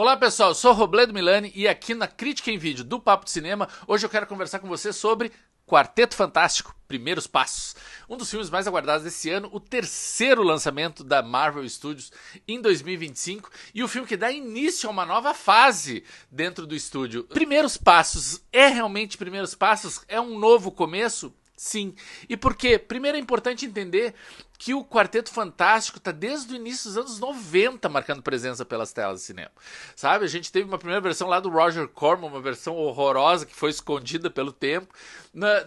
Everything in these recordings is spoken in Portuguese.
Olá pessoal, eu sou Robledo Milani e aqui na Crítica em Vídeo do Papo de Cinema, hoje eu quero conversar com você sobre Quarteto Fantástico, Primeiros Passos. Um dos filmes mais aguardados desse ano, o terceiro lançamento da Marvel Studios em 2025 e o filme que dá início a uma nova fase dentro do estúdio. Primeiros Passos, é realmente Primeiros Passos? É um novo começo? Sim. E por quê? Primeiro é importante entender que o Quarteto Fantástico está desde o início dos anos 90 marcando presença pelas telas de cinema. Sabe? A gente teve uma primeira versão lá do Roger Corman, uma versão horrorosa que foi escondida pelo tempo.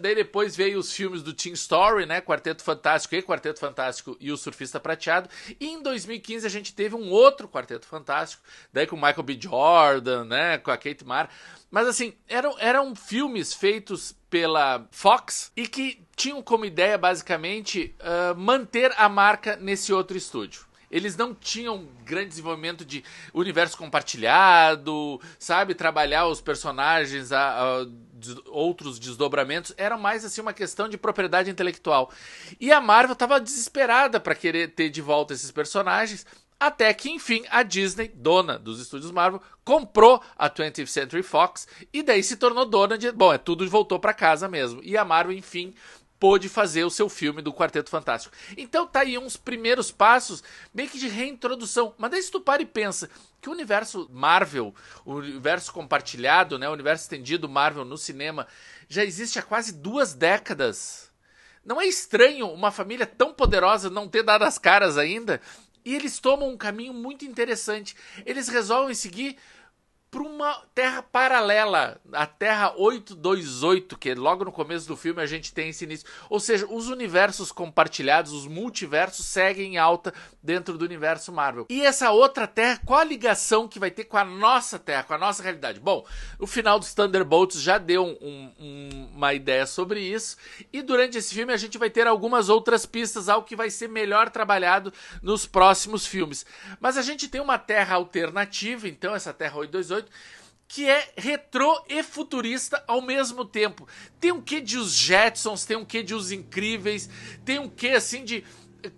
Daí depois veio os filmes do Teen Story, né? Quarteto Fantástico e o Surfista Prateado. E em 2015 a gente teve um outro Quarteto Fantástico, daí com o Michael B. Jordan, né? Com a Kate Mara. Mas assim, eram filmes feitos pela Fox e que tinham como ideia basicamente manter a marca nesse outro estúdio. Eles não tinham grande desenvolvimento de universo compartilhado, sabe? Trabalhar os personagens, outros desdobramentos. Era mais assim uma questão de propriedade intelectual. E a Marvel estava desesperada para querer ter de volta esses personagens. Até que, enfim, a Disney, dona dos estúdios Marvel, comprou a 20th Century Fox e daí se tornou dona de... Bom, tudo voltou para casa mesmo. E a Marvel, enfim, pôde fazer o seu filme do Quarteto Fantástico. Então tá aí uns primeiros passos meio que de reintrodução. Mas daí se tu para e pensa que o universo Marvel, o universo compartilhado, né, o universo estendido Marvel no cinema, já existe há quase 2 décadas. Não é estranho uma família tão poderosa não ter dado as caras ainda? E eles tomam um caminho muito interessante. Eles resolvem seguir para uma terra paralela, a Terra 828, que logo no começo do filme a gente tem esse início. Ou seja, os universos compartilhados, os multiversos seguem em alta dentro do universo Marvel. E essa outra Terra, qual a ligação que vai ter com a nossa Terra, com a nossa realidade? Bom, o final dos Thunderbolts já deu uma ideia sobre isso. E durante esse filme a gente vai ter algumas outras pistas, algo que vai ser melhor trabalhado nos próximos filmes. Mas a gente tem uma Terra alternativa, então essa Terra 828, que é retrô e futurista ao mesmo tempo. Tem um quê de Os Jetsons, tem um quê de Os Incríveis, tem um quê assim de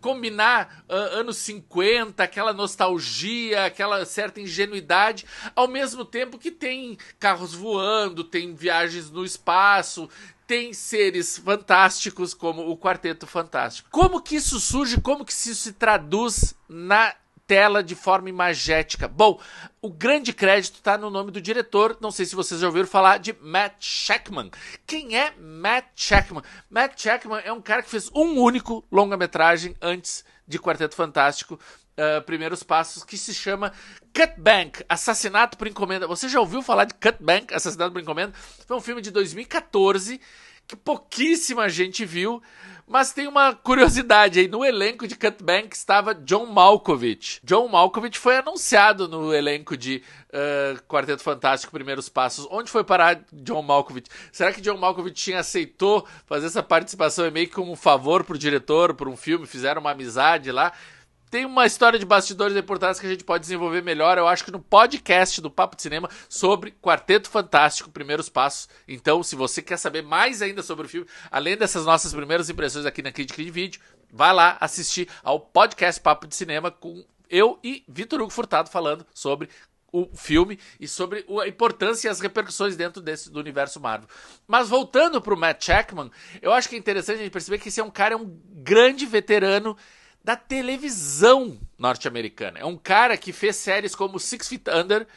combinar anos 50, aquela nostalgia, aquela certa ingenuidade, ao mesmo tempo que tem carros voando, tem viagens no espaço, tem seres fantásticos como o Quarteto Fantástico. Como que isso surge, como que isso se traduz na tela de forma imagética? Bom, o grande crédito está no nome do diretor. Não sei se vocês já ouviram falar de Matt Shakman. Quem é Matt Shakman? Matt Shakman é um cara que fez um único longa-metragem antes de Quarteto Fantástico, Primeiros Passos, que se chama Cut Bank, Assassinato por Encomenda. Você já ouviu falar de Cut Bank, Assassinato por Encomenda? Foi um filme de 2014 que pouquíssima gente viu, mas tem uma curiosidade aí. No elenco de Cut Bank estava John Malkovich. John Malkovich foi anunciado no elenco de Quarteto Fantástico Primeiros Passos. Onde foi parar John Malkovich? Será que John Malkovich aceitou fazer essa participação meio que como um favor pro diretor, por um filme, fizeram uma amizade lá? Tem uma história de bastidores e reportagens que a gente pode desenvolver melhor, eu acho que no podcast do Papo de Cinema, sobre Quarteto Fantástico, Primeiros Passos. Então, se você quer saber mais ainda sobre o filme, além dessas nossas primeiras impressões aqui na Crítica de Vídeo, vai lá assistir ao podcast Papo de Cinema com eu e Vitor Hugo Furtado falando sobre o filme e sobre a importância e as repercussões dentro do universo Marvel. Mas voltando para o Matt Shakman, eu acho que é interessante a gente perceber que esse é um grande veterano da televisão norte-americana. É um cara que fez séries como Six Feet Under,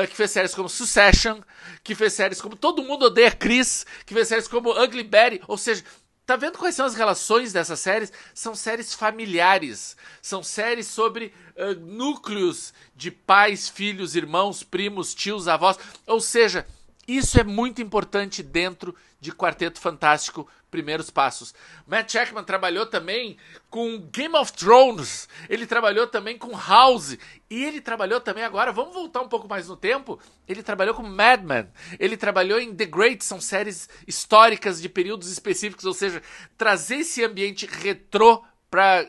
que fez séries como Succession, que fez séries como Todo Mundo Odeia Chris, que fez séries como Ugly Betty. Ou seja, tá vendo quais são as relações dessas séries? São séries familiares. São séries sobre núcleos de pais, filhos, irmãos, primos, tios, avós. Ou seja, isso é muito importante dentro de Quarteto Fantástico Primeiros Passos. Matt Shakman trabalhou também com Game of Thrones, ele trabalhou também com House, e ele trabalhou também agora, vamos voltar um pouco mais no tempo, ele trabalhou com Mad Men, ele trabalhou em The Great, são séries históricas de períodos específicos, ou seja, trazer esse ambiente retrô pra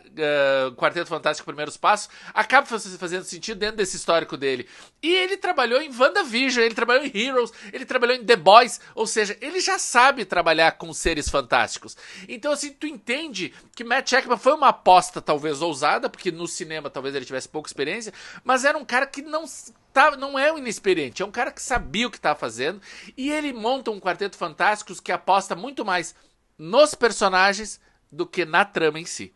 Quarteto Fantástico Primeiros Passos, acaba fazendo sentido dentro desse histórico dele. E ele trabalhou em WandaVision, ele trabalhou em Heroes, ele trabalhou em The Boys, ou seja, ele já sabe trabalhar com seres fantásticos. Então, assim, tu entende que Matt Shakman foi uma aposta talvez ousada, porque no cinema talvez ele tivesse pouca experiência, mas era um cara que não é um inexperiente, é um cara que sabia o que estava fazendo, e ele monta um Quarteto Fantástico que aposta muito mais nos personagens do que na trama em si.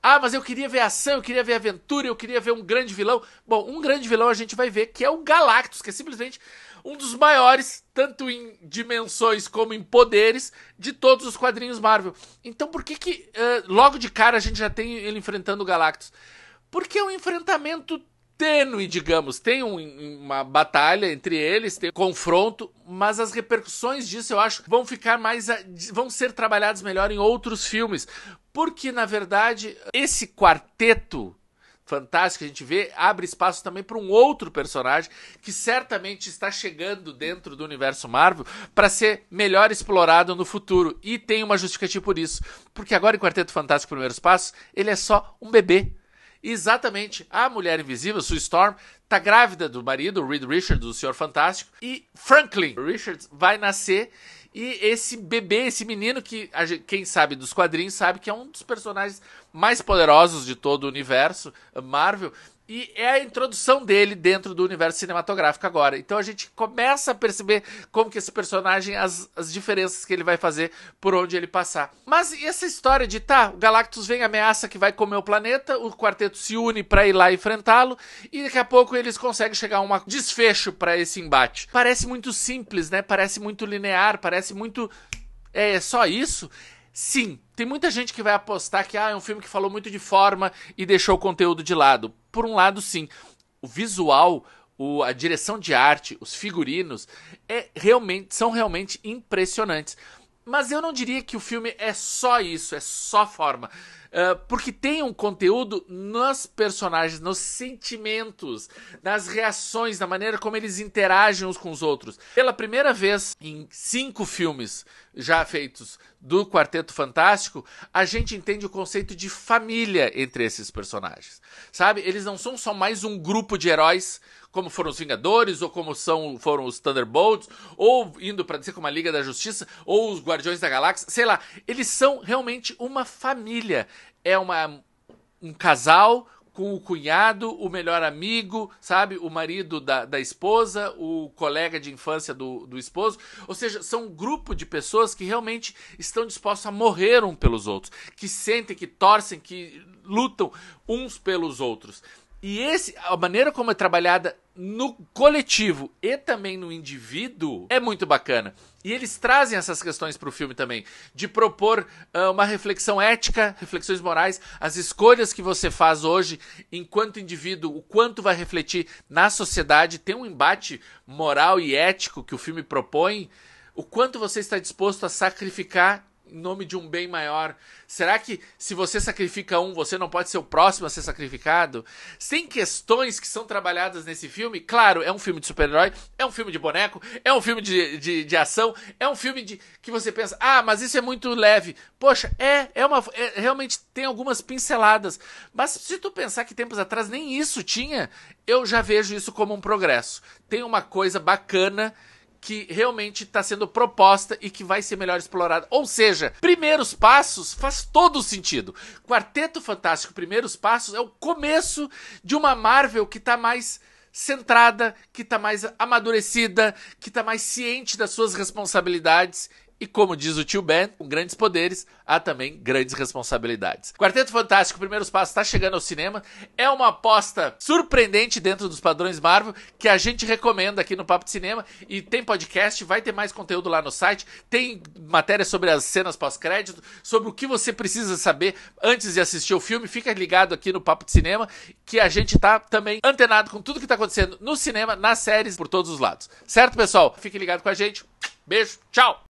Ah, mas eu queria ver ação, eu queria ver aventura, eu queria ver um grande vilão. Bom, um grande vilão a gente vai ver, que é o Galactus, que é simplesmente um dos maiores, tanto em dimensões como em poderes, de todos os quadrinhos Marvel. Então por que logo de cara a gente já tem ele enfrentando o Galactus? Porque é um enfrentamento tênue, digamos. Tem uma batalha entre eles, tem um confronto, mas as repercussões disso, eu acho, vão ser trabalhadas melhor em outros filmes. Porque, na verdade, esse quarteto fantástico que a gente vê abre espaço também para um outro personagem que certamente está chegando dentro do universo Marvel para ser melhor explorado no futuro. E tem uma justificativa por isso. Porque agora em Quarteto Fantástico Primeiros Passos, ele é só um bebê. Exatamente, a Mulher Invisível, Sue Storm, tá grávida do marido, o Reed Richards, do Senhor Fantástico, e Franklin Richards vai nascer, e esse bebê, esse menino que quem sabe dos quadrinhos sabe que é um dos personagens mais poderosos de todo o universo Marvel, e é a introdução dele dentro do universo cinematográfico agora. Então a gente começa a perceber como que esse personagem, as diferenças que ele vai fazer por onde ele passar. Mas e essa história de, o Galactus vem, ameaça que vai comer o planeta, o quarteto se une pra ir lá enfrentá-lo, e daqui a pouco eles conseguem chegar a um desfecho pra esse embate. Parece muito simples, né? Parece muito linear, parece muito... É só isso? Sim, tem muita gente que vai apostar que é um filme que falou muito de forma e deixou o conteúdo de lado. Por um lado, sim. O visual, a direção de arte, os figurinos são realmente impressionantes. Mas eu não diria que o filme é só isso, é só forma. Porque tem um conteúdo nos personagens, nos sentimentos, nas reações, na maneira como eles interagem uns com os outros. Pela primeira vez em 5 filmes já feitos do Quarteto Fantástico, a gente entende o conceito de família entre esses personagens. Sabe? Eles não são só mais um grupo de heróis, como foram os Vingadores, ou como foram os Thunderbolts, ou indo pra dizer como a Liga da Justiça, ou os Guardiões da Galáxia, sei lá. Eles são realmente uma família. É um casal com o cunhado, o melhor amigo, sabe? O marido da esposa, o colega de infância do esposo. Ou seja, são um grupo de pessoas que realmente estão dispostos a morrer uns pelos outros, que sentem, que torcem, que lutam uns pelos outros. E a maneira como é trabalhada no coletivo e também no indivíduo é muito bacana. E eles trazem essas questões para o filme também, de propor uma reflexão ética, reflexões morais, as escolhas que você faz hoje enquanto indivíduo, o quanto vai refletir na sociedade, tem um embate moral e ético que o filme propõe, o quanto você está disposto a sacrificar em nome de um bem maior. Será que se você sacrifica você não pode ser o próximo a ser sacrificado? Tem questões que são trabalhadas nesse filme. Claro, é um filme de super-herói, é um filme de boneco, é um filme de ação, é um filme que você pensa, mas isso é muito leve. Poxa, realmente tem algumas pinceladas. Mas se tu pensar que tempos atrás nem isso tinha, eu já vejo isso como um progresso. Tem uma coisa bacana que realmente está sendo proposta e que vai ser melhor explorada. Ou seja, Primeiros Passos faz todo o sentido. Quarteto Fantástico Primeiros Passos é o começo de uma Marvel que está mais centrada, que está mais amadurecida, que está mais ciente das suas responsabilidades. E como diz o tio Ben, com grandes poderes, há também grandes responsabilidades. Quarteto Fantástico Primeiros Passos está chegando ao cinema. É uma aposta surpreendente dentro dos padrões Marvel, que a gente recomenda aqui no Papo de Cinema. E tem podcast, vai ter mais conteúdo lá no site. Tem matéria sobre as cenas pós-crédito, sobre o que você precisa saber antes de assistir o filme. Fica ligado aqui no Papo de Cinema, que a gente tá também antenado com tudo que tá acontecendo no cinema, nas séries, por todos os lados. Certo, pessoal? Fique ligado com a gente. Beijo, tchau!